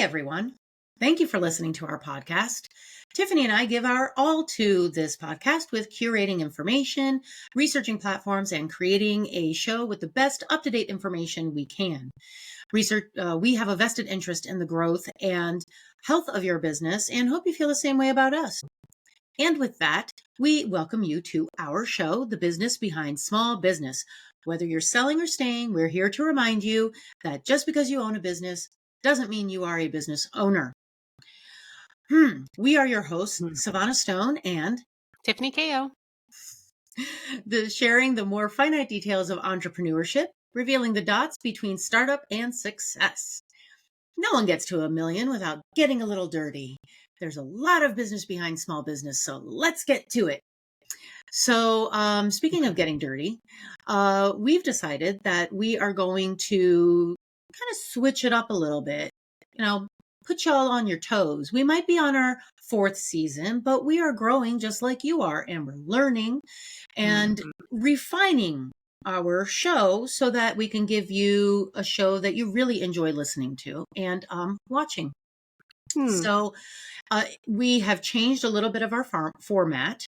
Hi, everyone. Thank you for listening to our podcast. Tiffany and I give our all to this podcast with curating information, researching platforms, and creating a show with the best up-to-date information we can. We have a vested interest in the growth and health of your business and hope you feel the same way about us. And with that, we welcome you to our show, The Business Behind Small Business. Whether you're selling or staying, we're here to remind you that just because you own a business doesn't mean you are a business owner. We are your hosts, Sevana Stone and Tiffany Ko. Sharing the more finite details of entrepreneurship, revealing the dots between startup and success. No one gets to 1 million without getting a little dirty. There's a lot of business behind small business, so let's get to it. So speaking of getting dirty, we've decided that we are going to kind of switch it up a little bit, put y'all on your toes. We might be on our 4th season, but we are growing just like you are, and we're learning and refining our show so that we can give you a show that you really enjoy listening to and watching. So we have changed a little bit of our format,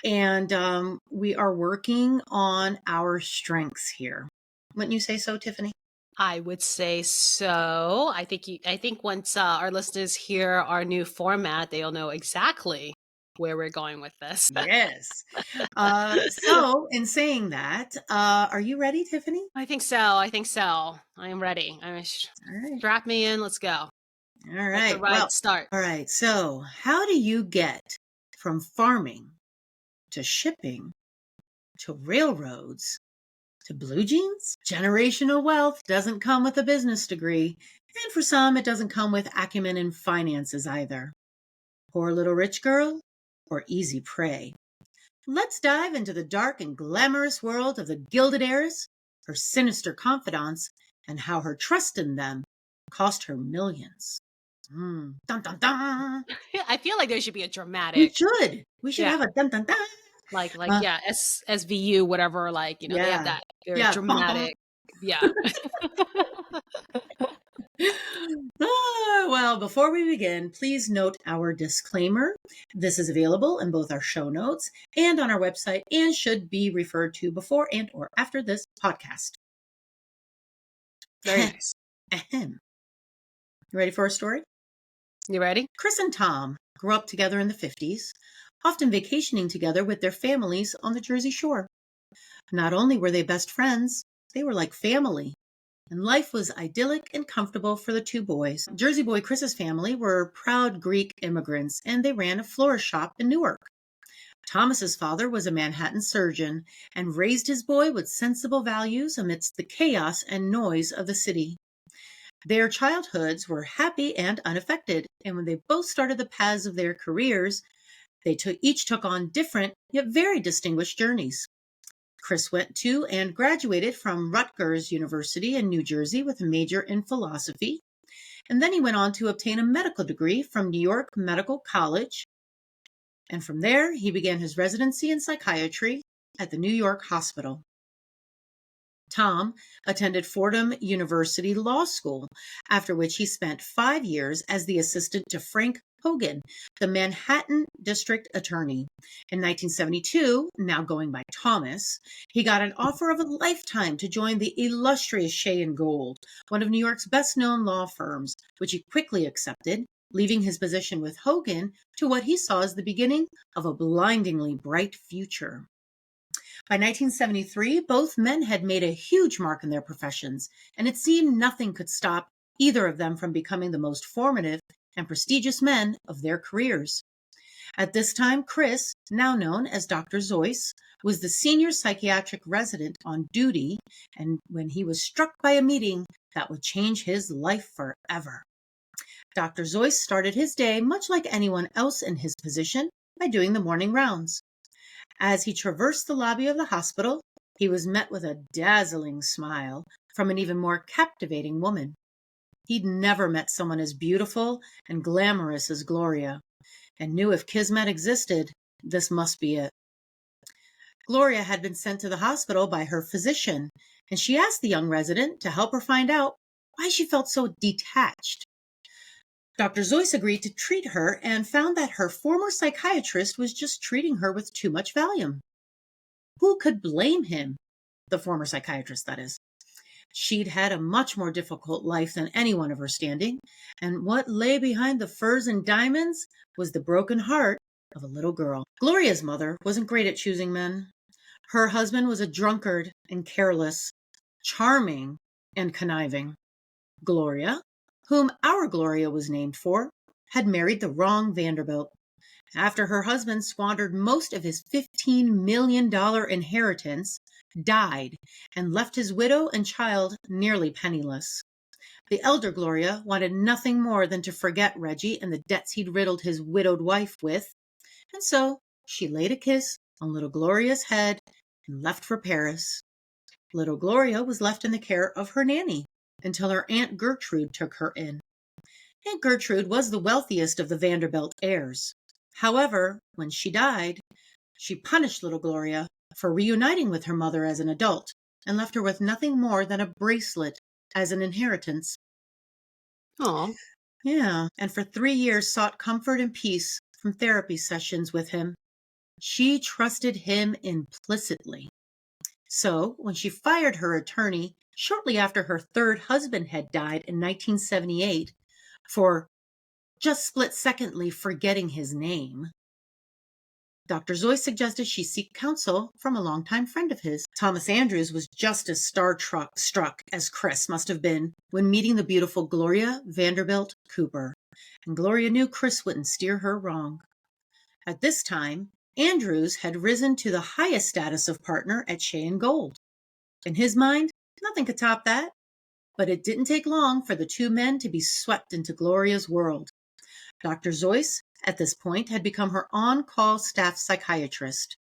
and we are working on our strengths here. Wouldn't you say so, Tiffany? I would say so. I think once our listeners hear our new format, they'll know exactly where we're going with this. Yes. So in saying that, are you ready, Tiffany? I think so. I am ready. All right. Strap me in. Let's go. All right. Let the ride start. All right. So how do you get from farming to shipping to railroads to blue jeans? Generational wealth doesn't come with a business degree. And for some, it doesn't come with acumen in finances either. Poor little rich girl or easy prey? Let's dive into the dark and glamorous world of the Gilded Heiress, her sinister confidants, and how her trust in them cost her millions. Dun, dun, dun. I feel like there should be a dramatic. We should have a dun dun dun. SVU, whatever, they have that very dramatic. Yeah. Well, before we begin, please note our disclaimer. This is available in both our show notes and on our website and should be referred to before and or after this podcast. Very nice. You ready for a story? You ready? Chris and Tom grew up together in the 50s, often vacationing together with their families on the Jersey Shore. Not only were they best friends, they were like family, and life was idyllic and comfortable for the two boys. Jersey boy Chris's family were proud Greek immigrants, and they ran a florist shop in Newark. Thomas's father was a Manhattan surgeon and raised his boy with sensible values amidst the chaos and noise of the city. Their childhoods were happy and unaffected, and when they both started the paths of their careers, they each took on different yet very distinguished journeys. Chris went to and graduated from Rutgers University in New Jersey with a major in philosophy, and then he went on to obtain a medical degree from New York Medical College, and from there he began his residency in psychiatry at the New York Hospital. Tom attended Fordham University Law School, after which he spent 5 years as the assistant to Frank Hogan, the Manhattan District Attorney. In 1972, now going by Thomas, he got an offer of a lifetime to join the illustrious Shea and Gold, one of New York's best-known law firms, which he quickly accepted, leaving his position with Hogan to what he saw as the beginning of a blindingly bright future. By 1973, both men had made a huge mark in their professions, and it seemed nothing could stop either of them from becoming the most formative and prestigious men of their careers. At this time, Chris, now known as Dr. Zeus, was the senior psychiatric resident on duty, and when he was struck by a meeting that would change his life forever. Dr. Zeus started his day much like anyone else in his position by doing the morning rounds. As he traversed the lobby of the hospital, he was met with a dazzling smile from an even more captivating woman. He'd never met someone as beautiful and glamorous as Gloria, and knew if Kismet existed, this must be it. Gloria had been sent to the hospital by her physician, and she asked the young resident to help her find out why she felt so detached. Dr. Zoyce agreed to treat her and found that her former psychiatrist was just treating her with too much Valium. Who could blame him? The former psychiatrist, that is. She'd had a much more difficult life than anyone of her standing, and what lay behind the furs and diamonds was the broken heart of a little girl. Gloria's mother wasn't great at choosing men. Her husband was a drunkard and careless, charming and conniving. Gloria, whom our Gloria was named for, had married the wrong Vanderbilt. After her husband squandered most of his $15 million inheritance, died, and left his widow and child nearly penniless. The elder Gloria wanted nothing more than to forget Reggie and the debts he'd riddled his widowed wife with, and so she laid a kiss on little Gloria's head and left for Paris. Little Gloria was left in the care of her nanny until her Aunt Gertrude took her in. Aunt Gertrude was the wealthiest of the Vanderbilt heirs. However, when she died, she punished little Gloria for reuniting with her mother as an adult and left her with nothing more than a bracelet as an inheritance. Oh, Yeah, and for 3 years sought comfort and peace from therapy sessions with him. She trusted him implicitly. So, when she fired her attorney shortly after her third husband had died in 1978 for just split-secondly forgetting his name, Dr. Zoyce suggested she seek counsel from a longtime friend of his. Thomas Andrews was just as struck as Chris must have been when meeting the beautiful Gloria Vanderbilt Cooper, and Gloria knew Chris wouldn't steer her wrong. At this time, Andrews had risen to the highest status of partner at Shea & Gold. In his mind, nothing could top that, but it didn't take long for the two men to be swept into Gloria's world. Dr. Zoyce, at this point, had become her on-call staff psychiatrist,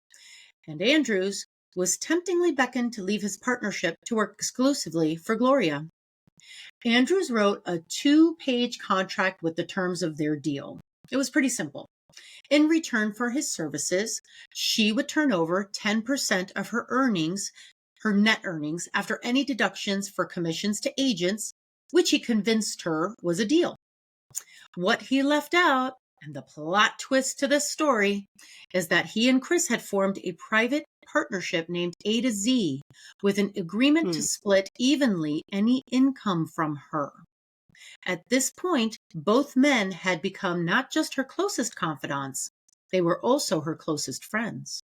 and Andrews was temptingly beckoned to leave his partnership to work exclusively for Gloria. Andrews wrote a 2-page contract with the terms of their deal. It was pretty simple. In return for his services, she would turn over 10% of her earnings, her net earnings, after any deductions for commissions to agents, which he convinced her was a deal. What he left out, and the plot twist to this story, is that he and Chris had formed a private partnership named A to Z with an agreement to split evenly any income from her. At this point, both men had become not just her closest confidants, they were also her closest friends.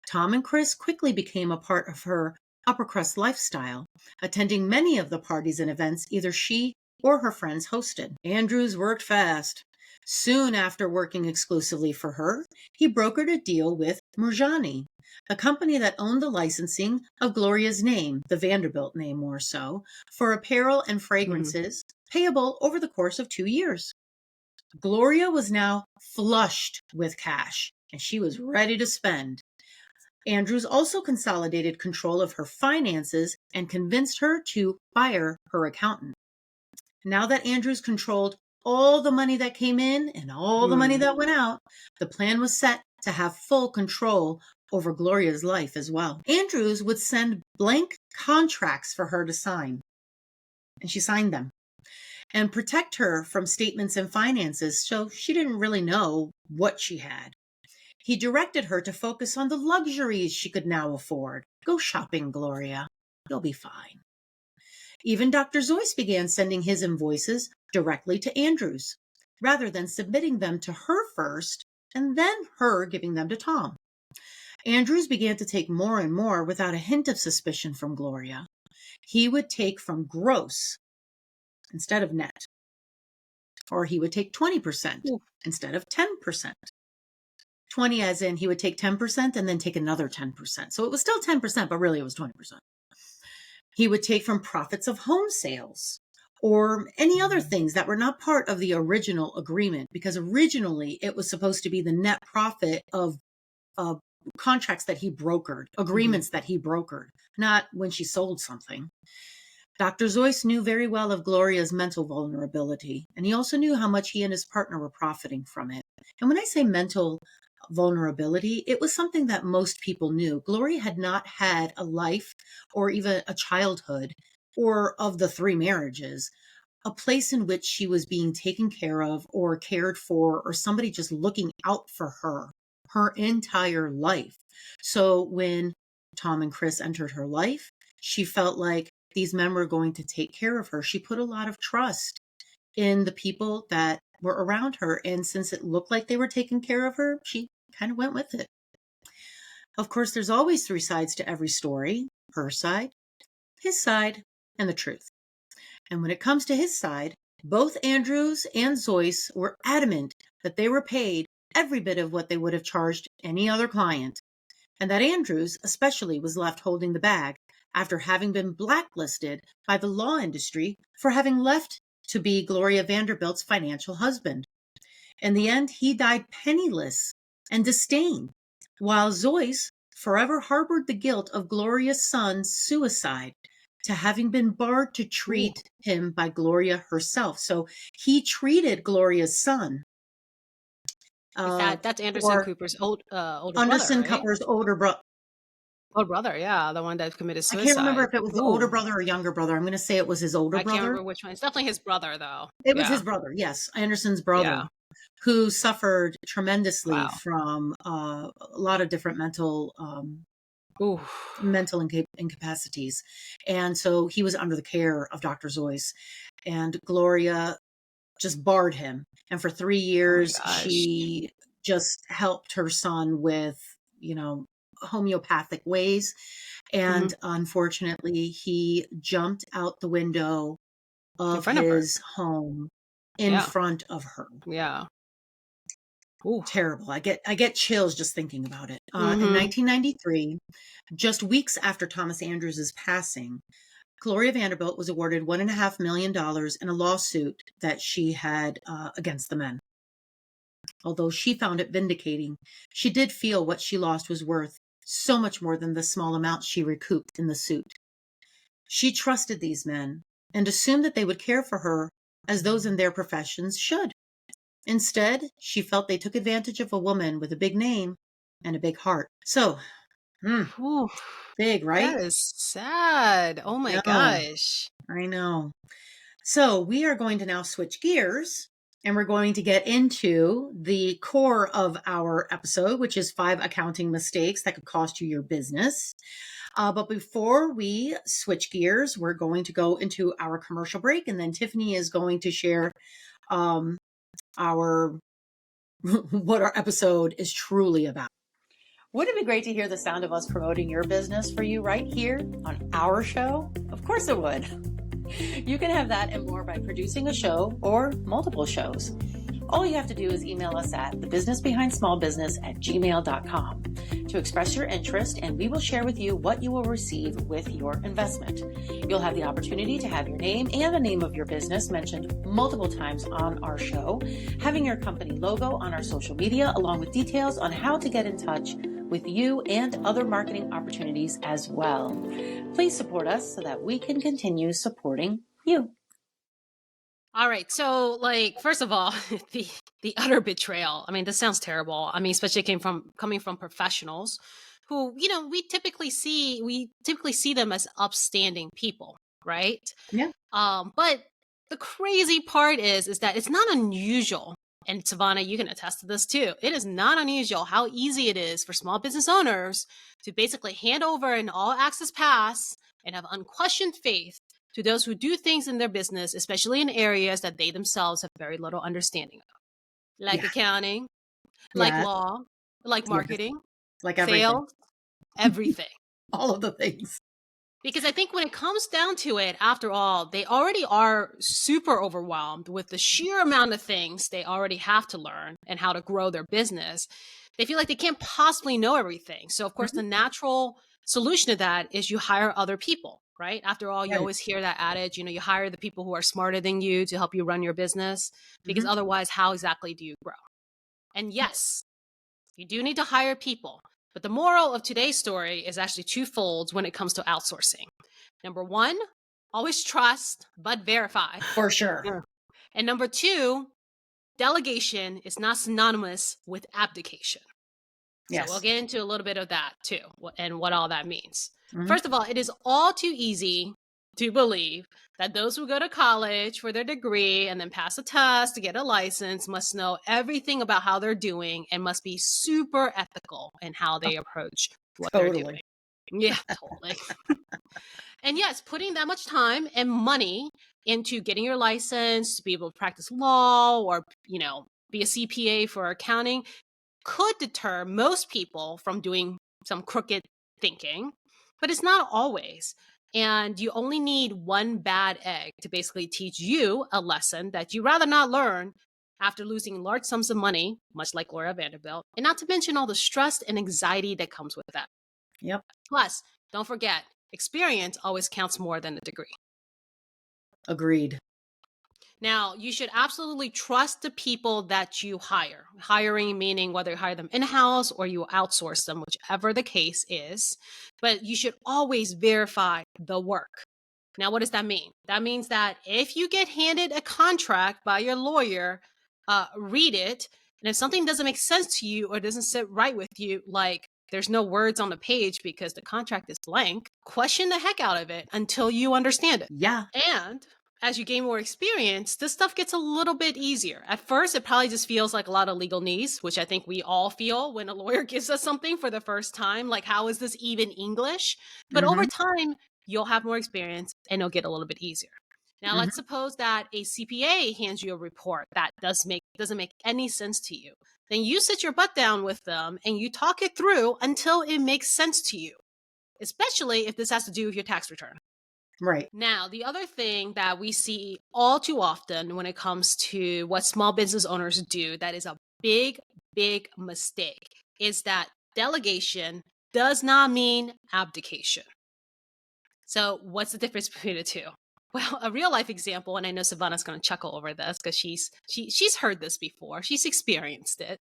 Tom and Chris quickly became a part of her upper crust lifestyle, attending many of the parties and events either she or her friends hosted. Andrews worked fast. Soon after working exclusively for her, he brokered a deal with Murjani, a company that owned the licensing of Gloria's name, the Vanderbilt name more so, for apparel and fragrances, payable over the course of 2 years. Gloria was now flushed with cash, and she was ready to spend. Andrews also consolidated control of her finances and convinced her to fire her accountant. Now that Andrews controlled all the money that came in and all the money that went out, the plan was set to have full control over Gloria's life as well. Andrews would send blank contracts for her to sign, and she signed them, and protect her from statements and finances so she didn't really know what she had. He directed her to focus on the luxuries she could now afford. Go shopping, Gloria. You'll be fine. Even Dr. Zoyce began sending his invoices directly to Andrews, rather than submitting them to her first and then her giving them to Tom. Andrews began to take more and more without a hint of suspicion from Gloria. He would take from gross instead of net, or he would take 20% instead of 10%. 20 as in he would take 10% and then take another 10%. So it was still 10%, but really it was 20%. He would take from profits of home sales or any other things that were not part of the original agreement, because originally it was supposed to be the net profit of contracts that he brokered, agreements that he brokered, not when she sold something. Dr. Zoyce knew very well of Gloria's mental vulnerability, and he also knew how much he and his partner were profiting from it. And when I say mental vulnerability, it was something that most people knew. Gloria had not had a life or even a childhood, or of the 3 marriages, a place in which she was being taken care of or cared for, or somebody just looking out for her entire life. So when Tom and Chris entered her life, she felt like these men were going to take care of her. She put a lot of trust in the people that were around her. And since it looked like they were taking care of her, she kind of went with it. Of course, there's always three sides to every story: her side, his side, and the truth. And when it comes to his side, both Andrews and Zoyce were adamant that they were paid every bit of what they would have charged any other client, and that Andrews especially was left holding the bag after having been blacklisted by the law industry for having left to be Gloria Vanderbilt's financial husband. In the end, he died penniless and disdained, while Zoyce forever harbored the guilt of Gloria's son's suicide to having been barred to Ooh. treat him by Gloria herself. So he treated Gloria's son, Is that's Anderson or Cooper's older brother, Anderson right? Cooper's older brother. Older brother, yeah, the one that committed I can't remember suicide. if it was the older Ooh, brother or younger brother. I'm going to say it was his older I can't brother. remember which one. It's definitely his brother, though. It was Yeah, his brother, yes, Anderson's yeah. brother, who suffered tremendously Wow. from a lot of different Ooh. incapacities. And so he was under the care of Dr. Zoyce. And Gloria just barred him. And for 3 Oh my years, gosh. she just helped her son with, homeopathic ways. Hmm. And unfortunately, he jumped out the window In of front of her. his home in Yeah, front of her. yeah. Ooh. Terrible. I get chills just thinking about it. In Hmm. 1993, just weeks after Thomas Andrews's passing, Gloria Vanderbilt was awarded $1.5 million in a lawsuit that she had against the men. Although she found it vindicating, she did feel what she lost was worth so much more than the small amount she recouped in the suit. She trusted these men and assumed that they would care for her as those in their professions should. Instead, she felt they took advantage of a woman with a big name and a big heart. So, Ooh. big, That right? is sad. Oh my No, gosh. I know. So we are going to now switch gears and we're going to get into the core of our episode, which is 5 accounting mistakes that could cost you your business. But before we switch gears, we're going to go into our commercial break, and then Tiffany is going to share um, our what our episode is truly about. Wouldn't it be great to hear the sound of us promoting your business for you right here on our show? Of course it would. You can have that and more by producing a show or multiple shows. All you have to do is email us at thebusinessbehindSmallBusiness@gmail.com to express your interest, and we will share with you what you will receive with your investment. You'll have the opportunity to have your name and the name of your business mentioned multiple times on our show, having your company logo on our social media, along with details on how to get in touch with you and other marketing opportunities as well. Please support us so that we can continue supporting you. All right. So, like, first of all, the the utter betrayal. I mean, this sounds terrible. I mean, especially coming from professionals who, we typically see them as upstanding people, right? Yeah. But the crazy part is that it's not unusual. And Savannah, you can attest to this too. It is not unusual how easy it is for small business owners to basically hand over an all access pass and have unquestioned faith to those who do things in their business, especially in areas that they themselves have very little understanding of, like Yeah. accounting, like Yeah. law, like Yes. marketing, Like everything. sales, everything. All of the things. Because I think when it comes down to it, after all, they already are super overwhelmed with the sheer amount of things they already have to learn and how to grow their business. They feel like they can't possibly know everything. So, of course, Mhm. the natural solution to that is you hire other people, right? After all, you Right. always hear that adage, you hire the people who are smarter than you to help you run your business, because Mhm. otherwise, how exactly do you grow? And yes, you do need to hire people. But the moral of today's story is actually twofold when it comes to outsourcing. Number one, always trust but verify. For sure. Yeah. And number two, delegation is not synonymous with abdication. So we'll Yes. get into a little bit of that too and what all that means. Mhm. First of all, it is all too easy to believe that those who go to college for their degree and then pass a test to get a license must know everything about how they're doing and must be super ethical in how Oh, they approach what they're doing. totally. Yeah, totally. And yes, putting that much time and money into getting your license to be able to practice law or, be a CPA for accounting could deter most people from doing some crooked thinking, but it's not always. And you only need one bad egg to basically teach you a lesson that you rather not learn after losing large sums of money, much like Laura Vanderbilt, and not to mention all the stress and anxiety that comes with that. Yep. Plus, don't forget, experience always counts more than a degree. Agreed. Now, you should absolutely trust the people that you hire. Hiring meaning whether you hire them in-house or you outsource them, whichever the case is. But you should always verify the work. Now, what does that mean? That means that if you get handed a contract by your lawyer, read it. And if something doesn't make sense to you or doesn't sit right with you, like there's no words on the page because the contract is blank, question the heck out of it until you understand it. Yeah. And as you gain more experience, this stuff gets a little bit easier. At first, it probably just feels like a lot of legalese, which I think we all feel when a lawyer gives us something for the first time. Like, how is this even English? But over Mhm. time, you'll have more experience and it'll get a little bit easier. Now, Mhm. let's suppose that a CPA hands you a report that doesn't make any sense to you. Then you sit your butt down with them and you talk it through until it makes sense to you, especially if this has to do with your tax return. Right. Now, the other thing that we see all too often when it comes to what small business owners do that is a big, big mistake is that delegation does not mean abdication. So, what's the difference between the two? Well, a real life example, and I know Savannah's going to chuckle over this because she's heard this before, she's experienced it,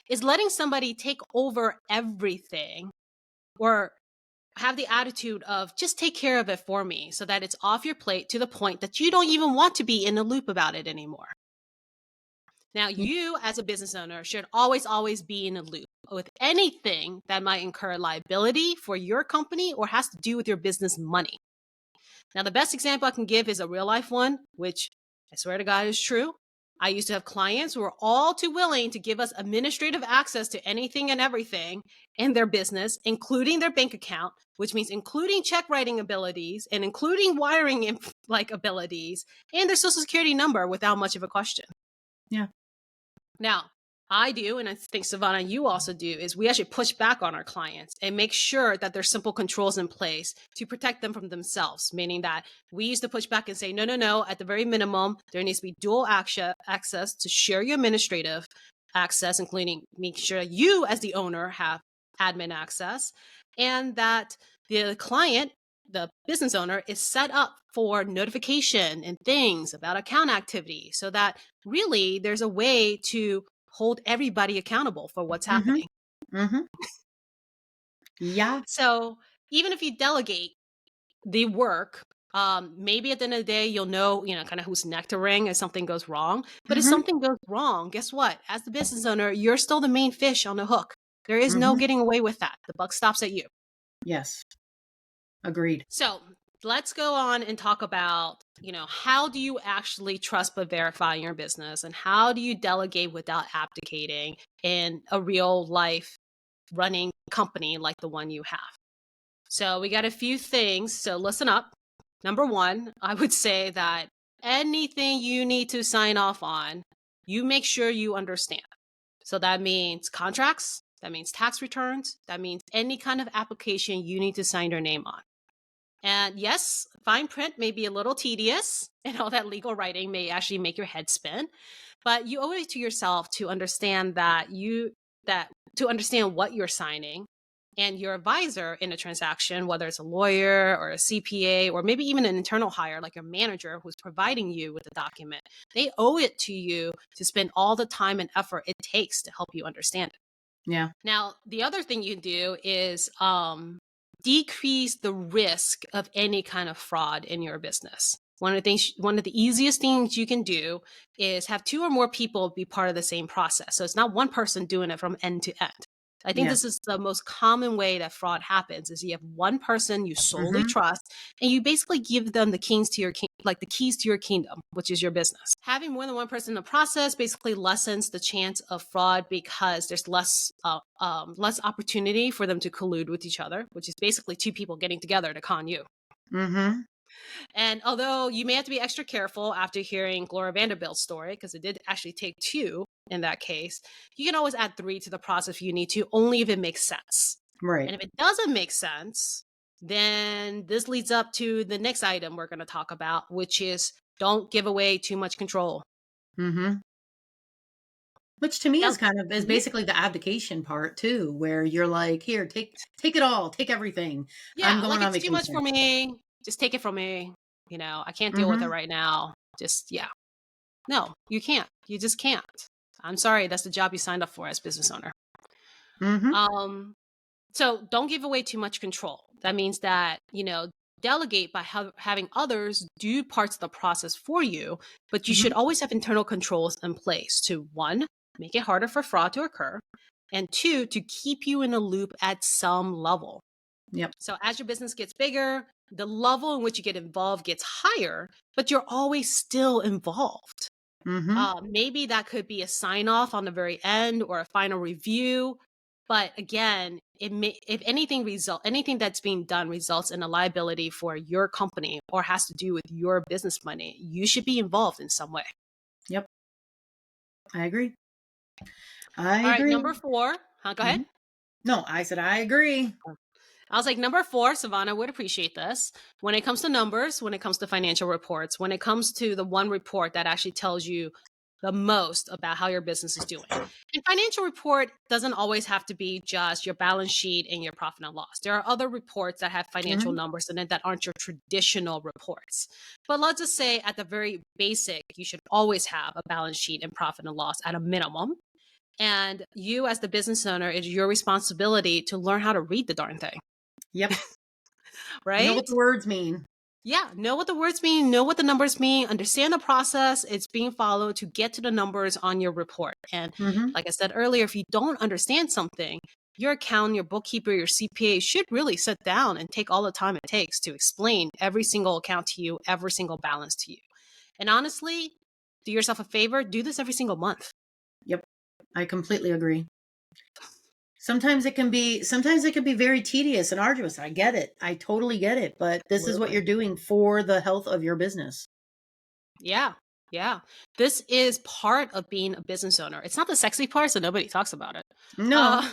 is letting somebody take over everything or have the attitude of just take care of it for me so that it's off your plate to the point that you don't even want to be in the loop about it anymore. Now, Y you as a business owner should always, always be in a loop with anything that might incur liability for your company or has to do with your business money. Now, the best example I can give is a real life one, which I swear to God is true. I used to have clients who were all too willing to give us administrative access to anything and everything in their business, including their bank account, which means including check writing abilities and including wiring abilities and their social security number without much of a question. Yeah. Now, I do, and I think Savannah, you also do, is we actually push back on our clients and make sure that there's simple controls in place to protect them from themselves, meaning that we used to push back and say, no, no, no, at the very minimum, there needs to be dual access to share your administrative access, including make sure you as the owner have admin access, and that the client, the business owner, is set up for notification and things about account activity so that really there's a way to hold everybody accountable for what's Mhm. happening. Mhm. Yeah. So even if you delegate the work, maybe at the end of the day, you'll know, kind of whose neck to wring if something goes wrong. But if Mhm. something goes wrong, guess what? As the business owner, you're still the main fish on the hook. There is no Mhm. getting away with that. The buck stops at you. Yes. Agreed. So let's go on and talk about, how do you actually trust but verify your business and how do you delegate without abdicating in a real life running company like the one you have? So we got a few things. So listen up. Number one, I would say that anything you need to sign off on, you make sure you understand. So that means contracts, that means tax returns, that means any kind of application you need to sign your name on. And yes, fine print may be a little tedious, and all that legal writing may actually make your head spin, but you owe it to yourself to understand that to understand what you're signing, and your advisor in a transaction, whether it's a lawyer or a CPA or maybe even an internal hire like your manager who's providing you with the document, they owe it to you to spend all the time and effort it takes to help you understand it. Yeah. Now, the other thing you can do is decrease the risk of any kind of fraud in your business. One of the easiest things you can do is have two or more people be part of the same process. So it's not one person doing it from end to end. I think Yeah. this is the most common way that fraud happens is you have one person you solely Mhm. trust and you basically give them the keys to your like the keys to your kingdom, which is your business. Having more than one person in the process basically lessens the chance of fraud because there's less opportunity for them to collude with each other, which is basically two people getting together to con you. Mhm. And although you may have to be extra careful after hearing Gloria Vanderbilt's story, because it did actually take two in that case, you can always add three to the process if you need to, only if it makes sense. Right. And if it doesn't make sense, then this leads up to the next item we're going to talk about, which is don't give away too much control. Mhm. Which to me Now, is mhm. basically the abdication part too, where you're like, "Here, take it all, take everything. I'm Yeah, going like on it's too much for vacation." me. Just take it from me. I can't deal with it Mhm. right now. Just, yeah. No, you can't. You just can't. I'm sorry. That's the job you signed up for as business owner. Mhm. Um, so don't give away too much control. That means that, delegate by having others do parts of the process for you, but you should Mhm. always have internal controls in place to one, make it harder for fraud to occur, and two, to keep you in a loop at some level. Yep. So as your business gets bigger, the level in which you get involved gets higher, but you're always still involved. Mhm. Maybe that could be a sign off on the very end or a final review. But again, if anything that's being done results in a liability for your company or has to do with your business money, you should be involved in some way. Yep. I agree. I All right, agree. number four. Go ahead. Mhm. No, I said I agree. I was like, number four, Savannah would appreciate this. When it comes to numbers, when it comes to financial reports, when it comes to the one report that actually tells you the most about how your business is doing. And financial report doesn't always have to be just your balance sheet and your profit and loss. There are other reports that have financial Mhm. numbers in it that aren't your traditional reports. But let's just say at the very basic, you should always have a balance sheet and profit and loss at a minimum. And you as the business owner, it's your responsibility to learn how to read the darn thing, Yep. Know what right? the words mean. Yeah, know what the words mean, know what the numbers mean, understand the process it's being followed to get to the numbers on your report. And Mhm. like I said earlier, if you don't understand something, your accountant, your bookkeeper, your CPA should really sit down and take all the time it takes to explain every single account to you, every single balance to you. And honestly, do yourself a favor, do this every single month. Yep. I completely agree. Sometimes it can be very tedious and arduous. I get it. I totally get it, but this is what Absolutely. you're doing for the health of your business. Yeah. Yeah. This is part of being a business owner. It's not the sexy part, so nobody talks about it. No. Uh,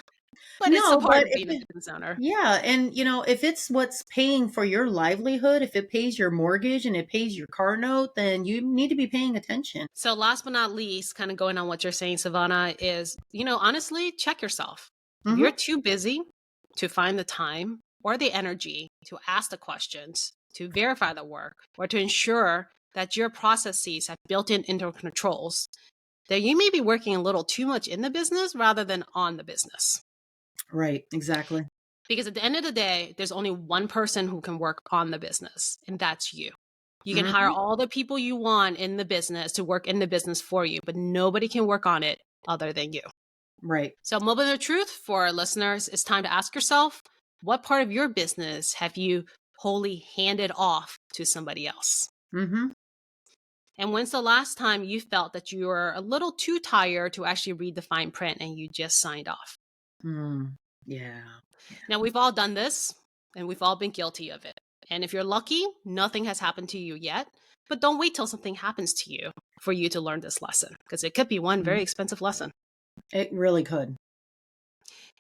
but it's a No, part but of if being a it business owner. yeah, and if it's what's paying for your livelihood, if it pays your mortgage and it pays your car note, then you need to be paying attention. So last but not least, kind of going on what you're saying, Savannah, is, honestly, check yourself. If you're Mhm. too busy to find the time or the energy to ask the questions, to verify the work, or to ensure that your processes have built-in internal controls, then you may be working a little too much in the business rather than on the business. Right, exactly. Because at the end of the day, there's only one person who can work on the business, and that's you. You can hire Mhm. all the people you want in the business to work in the business for you, but nobody can work on it other than you. Right. So, moment of truth for our listeners, it's time to ask yourself, what part of your business have you wholly handed off to somebody else? Mhm. And when's the last time you felt that you were a little too tired to actually read the fine print and you just signed off? Mm. Yeah. Now, we've all done this and we've all been guilty of it. And if you're lucky, nothing has happened to you yet. But don't wait till something happens to you for you to learn this lesson, because it could be one very Mhm. expensive lesson. It really could.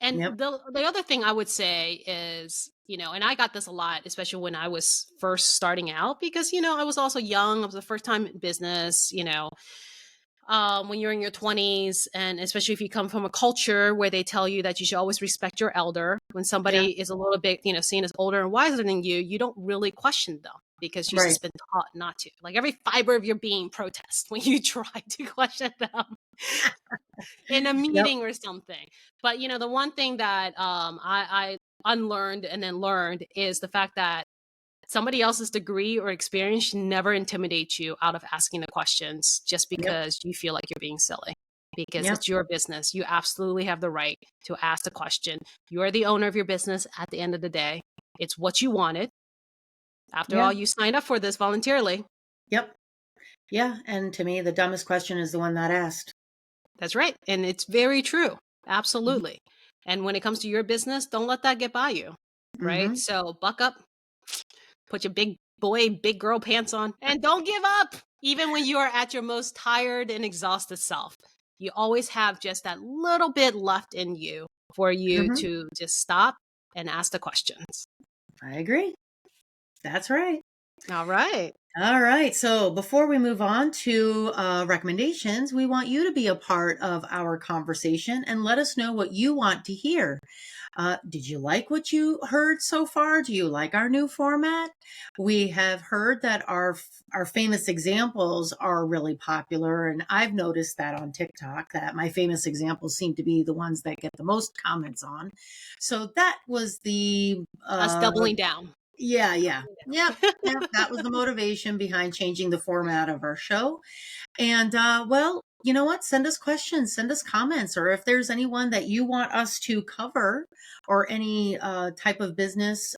And Yep. the other thing I would say is, and I got this a lot, especially when I was first starting out, because, I was also young. I was the first time in business, when you're in your 20s, and especially if you come from a culture where they tell you that you should always respect your elder. When Yeah. somebody is a little bit seen as older and wiser than you don't really question them because you've Right. just been taught not to. Like every fiber of your being protests when you try to question them in a Yep. meeting or something. But the one thing that I unlearned and then learned is the fact that somebody else's degree or experience should never intimidate you out of asking the questions just Yep. because you feel like you're being silly. because Yep. it's your business. You absolutely have the right to ask the question. You are the owner of your business at the end of the day. It's what you wanted. After Yeah. all, you signed up for this voluntarily. Yep. Yeah. And to me, the dumbest question is the one not asked. That's right. And it's very true. Mhm. Absolutely. And when it comes to your business, don't let that get by you. Right. Mhm. So buck up, put your big boy, big girl pants on, and don't give up. Even when you are at your most tired and exhausted self, you always have just that little bit left in you for you Mhm. to just stop and ask the questions. I agree. That's right. All right. All right. So before we move on to recommendations, we want you to be a part of our conversation and let us know what you want to hear. Did you like what you heard so far? Do you like our new format? We have heard that our famous examples are really popular, and I've noticed that on TikTok that my famous examples seem to be the ones that get the most comments on. So that was the Us doubling down. yeah, yeah. Yep. Doubling Yep, that was down. the motivation behind changing the format of our show. And well, you know what? Send us questions, send us comments, or if there's anyone that you want us to cover or any type of business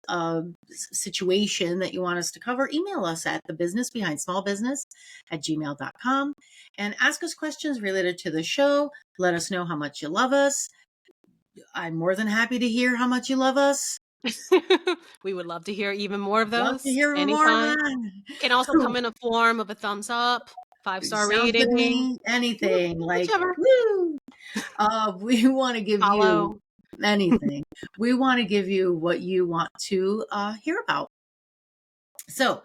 situation that you want us to cover, email us at the business behind small business at gmail.com and ask us questions related to the show. Let us know how much you love us. I'm more than happy to hear how much you love us. We would love to hear even more of Love to those hear more of anytime. that. Can also come in a form of a thumbs up, 5-star Sounds good to rating, me. Anything like, whichever. woo! We want to give you Follow. anything. We want to give you what you want to hear about. So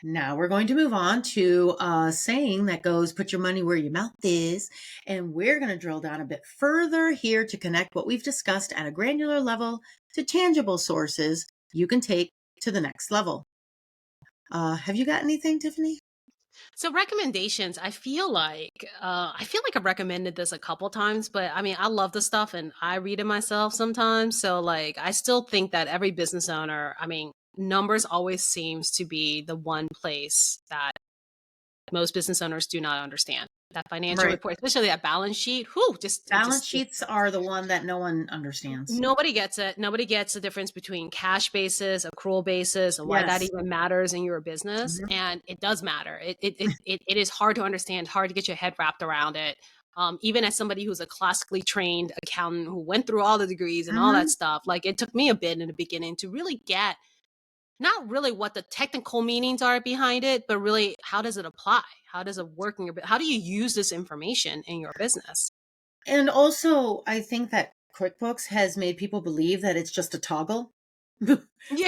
now we're going to move on to a saying that goes, put your money where your mouth is. And we're going to drill down a bit further here to connect what we've discussed at a granular level to tangible sources you can take to the next level. Have you got anything, Tiffany? So recommendations, I feel like I've recommended this a couple times, but I mean, I love the stuff and I read it myself sometimes. So like, I still think that every business owner, I mean, numbers always seems to be the one place that most business owners do not understand. That financial Right. report, especially that balance sheet, whew, just it Balance just sheets are the one that no one understands. nobody gets it. Nobody gets the difference between cash basis, accrual basis, and why that Yes. even matters in your business. Mhm. And it does matter. It is hard to understand, hard to get your head wrapped around it. Even as somebody who's a classically trained accountant who went through all the degrees and all that Mhm. stuff, like it took me a bit in the beginning to really get not really what the technical meanings are behind it, but really how does it apply? How does it work in your how do you use this information in your business? And also, I think that QuickBooks has made people believe that it's just a toggle. Yeah.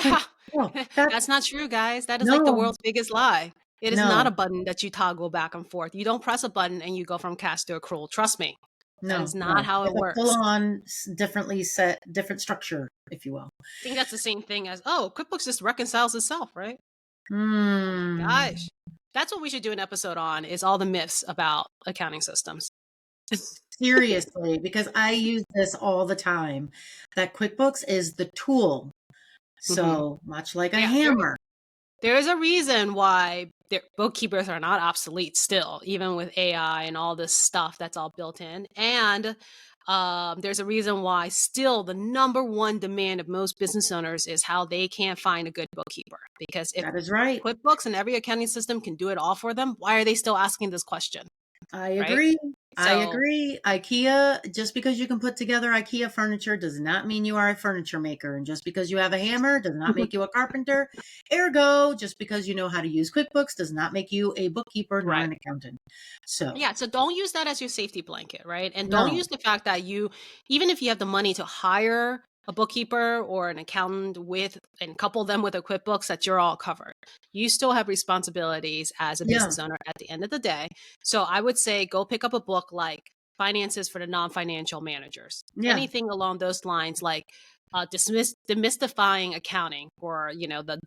Like, oh, that's That's not true, guys. That is like the no, world's biggest lie. It is not no, a button that you toggle back and forth. You don't press a button and you go from cash to accrual. Trust me. That no, is not no. how it It's a works. full-on, differently set, different structure, if you will. I think that's the same thing as, oh, QuickBooks just reconciles itself, right? Oh my Hmm. gosh. That's what we should do an episode on is all the myths about accounting systems. Seriously, because I use this all the time. That QuickBooks is the tool. Hmm. So much like a Yeah, hammer. there is a reason why bookkeepers are not obsolete still, even with AI and all this stuff that's all built in. And there's a reason why still the number one demand of most business owners is how they can't find a good bookkeeper. Because if That is right. QuickBooks and every accounting system can do it all for them, why are they still asking this question? I Right? agree. I So agree. IKEA, just because you can put together IKEA furniture does not mean you are a furniture maker. And just because you have a hammer does not make you a carpenter. Ergo, just because you know how to use QuickBooks does not make you a bookkeeper nor right. an accountant. So, Yeah, so don't use that as your safety blanket, right? And don't no. use the fact that even if you have the money to hire a bookkeeper or an accountant with and couple them with a QuickBooks, that you're all covered. You still have responsibilities as a Yeah. business owner at the end of the day. So I would say go pick up a book like Finances for the Non-Financial Managers. Yeah. Anything along those lines, like demystifying accounting, or the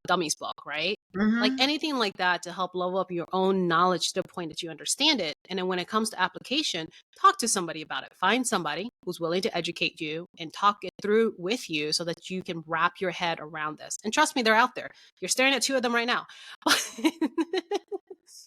dummies book, right? Like Hmm. anything like that to help level up your own knowledge to the point that you understand it. And then when it comes to application, talk to somebody about it. Find somebody who's willing to educate you and talk it through with you so that you can wrap your head around this. And trust me, they're out there. You're staring at two of them right now.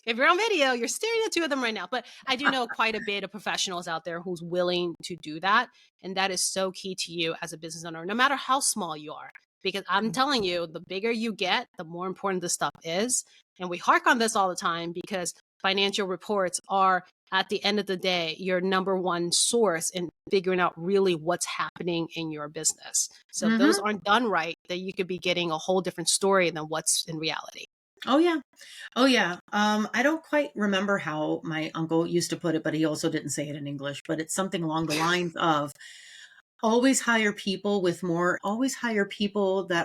If you're on video, you're staring at two of them right now. But I do know quite a bit of professionals out there who's willing to do that. And that is so key to you as a business owner, no matter how small you are. Because I'm telling you, the bigger you get, the more important this stuff is. And we hark on this all the time because financial reports are, at the end of the day, your number one source in figuring out really what's happening in your business. So if those Hmm. aren't done right, then you could be getting a whole different story than what's in reality. Oh yeah. Oh yeah. I don't quite remember how my uncle used to put it, but he also didn't say it in English, but it's something along the lines of always hire people that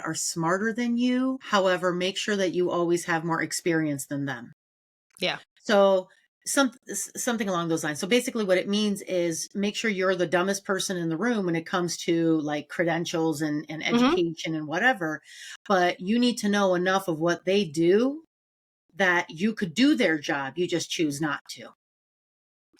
are smarter than you. However, make sure that you always have more experience than them. Yeah. So something along those lines. So basically what it means is make sure you're the dumbest person in the room when it comes to like credentials and Hmm. education and whatever, but you need to know enough of what they do that you could do their job. You just choose not to.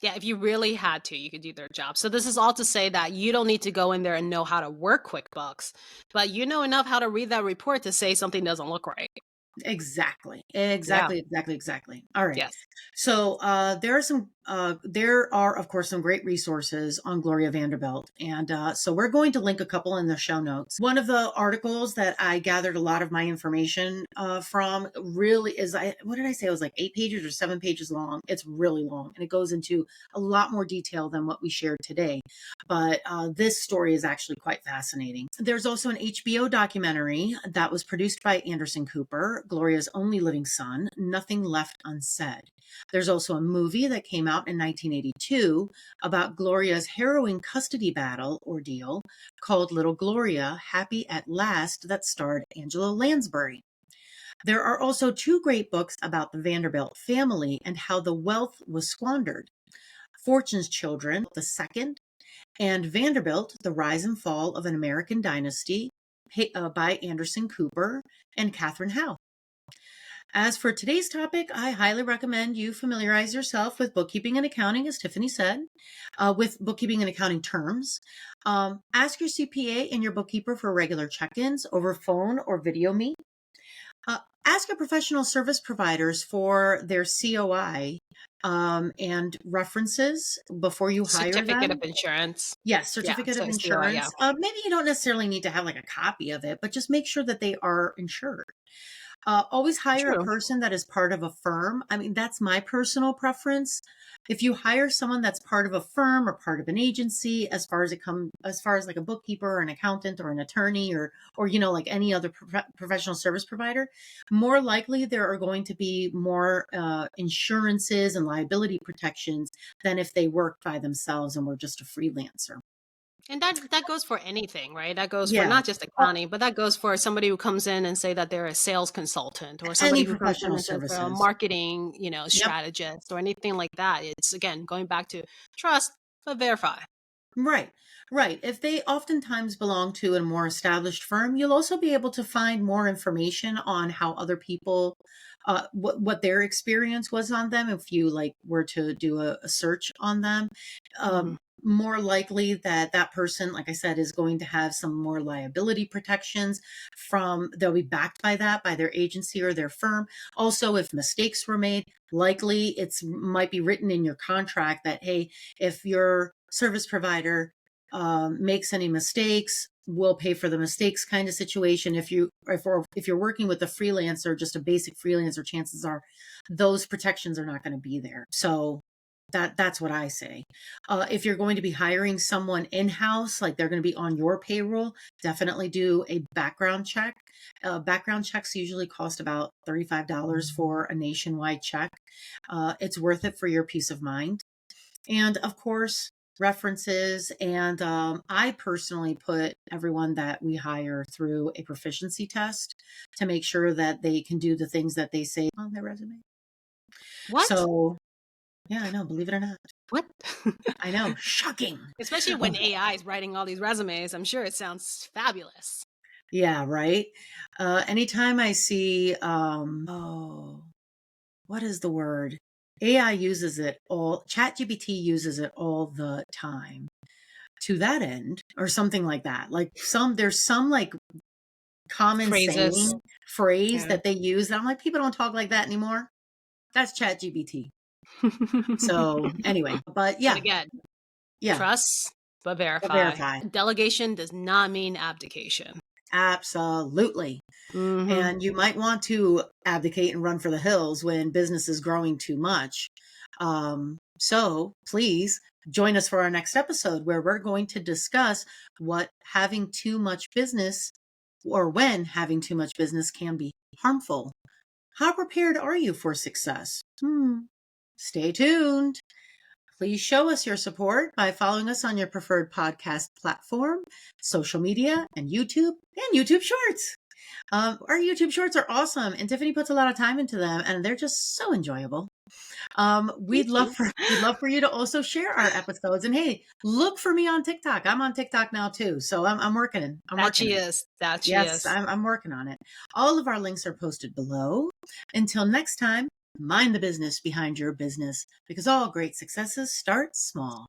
Yeah, if you really had to, you could do their job. So this is all to say that you don't need to go in there and know how to work QuickBooks, but you know enough how to read that report to say something doesn't look right. Exactly. Yeah. Exactly. All right. Yes. So there are of course some great resources on Gloria Vanderbilt. And so we're going to link a couple in the show notes. One of the articles that I gathered a lot of my information from really is what did I say? It was like 8 pages or 7 pages long. It's really long and it goes into a lot more detail than what we shared today. But this story is actually quite fascinating. There's also an HBO documentary that was produced by Anderson Cooper, Gloria's only living son, Nothing Left Unsaid. There's also a movie that came out in 1982 about Gloria's harrowing custody battle ordeal called Little Gloria, Happy at Last, that starred Angela Lansbury. There are also two great books about the Vanderbilt family and how the wealth was squandered. Fortune's Children, the second, and Vanderbilt, The Rise and Fall of an American Dynasty by Anderson Cooper and Catherine Howe. As for today's topic, I highly recommend you familiarize yourself with bookkeeping and accounting, as Tiffany said, with bookkeeping and accounting terms. Ask your CPA and your bookkeeper for regular check-ins over phone or video meet. Ask your professional service providers for their COI and references before you hire Certificate of them. insurance. Yes, Yeah. certificate So of COI, yeah. insurance. Maybe you don't necessarily need to have like a copy of it, but just make sure that they are insured. Always hire a True. person that is part of a firm. I mean, that's my personal preference. If you hire someone that's part of a firm or part of an agency, as far as like a bookkeeper or an accountant or an attorney or like any other professional service provider, more likely there are going to be more insurances and liability protections than if they worked by themselves and were just a freelancer. And that goes for anything, right? That goes for Yeah. not just accounting, but that goes for somebody who comes in and say that they're a sales consultant or somebody Any who comes in professional and says they're a services. marketing, Yep. strategist or anything like that. It's again going back to trust but verify. Right, right. If they oftentimes belong to a more established firm, you'll also be able to find more information on how other people, what their experience was on them. If you like were to do a search on them, Mhm. more likely that that person, like I said, is going to have some more liability protections they'll be backed by that, by their agency or their firm. Also, if mistakes were made, likely it's might be written in your contract that, hey, if your service provider makes any mistakes, we'll pay for the mistakes kind of situation. If you're working with a freelancer, just a basic freelancer, chances are those protections are not going to be there. So that's what I say. If you're going to be hiring someone in-house, like they're going to be on your payroll, definitely do a background check. Background checks usually cost about $35 for a nationwide check. It's worth it for your peace of mind. And of course, references. And I personally put everyone that we hire through a proficiency test to make sure that they can do the things that they say on their resume. What? So, yeah, I know, believe it or not. What? I know, shocking. Especially when AI is writing all these resumes, I'm sure it sounds fabulous. Yeah, right. Anytime I see, what is the word? AI uses it all, ChatGPT uses it all the time to that end, or something like that. Like there's some like common Phrases. saying phrase Yeah. that they use. And I'm like, people don't talk like that anymore. That's ChatGPT. So anyway, but But yeah, again, yeah, trust but but verify. verify. Delegation does not mean abdication. Absolutely. Hmm. And you might want to abdicate and run for the hills when business is growing too much. So please join us for our next episode where we're going to discuss what having too much business or when having too much business can be harmful. How prepared are you for success? Stay tuned. Please show us your support by following us on your preferred podcast platform, social media, and YouTube Shorts. Our YouTube Shorts are awesome, and Tiffany puts a lot of time into them, and they're just so enjoyable. Thank you. We'd love for you to also share our episodes. And hey, look for me on TikTok. I'm on TikTok now too, so I'm working. I'm That working she it. is. That she Yes, is. I'm working on it. All of our links are posted below. Until next time, mind the business behind your business because all great successes start small.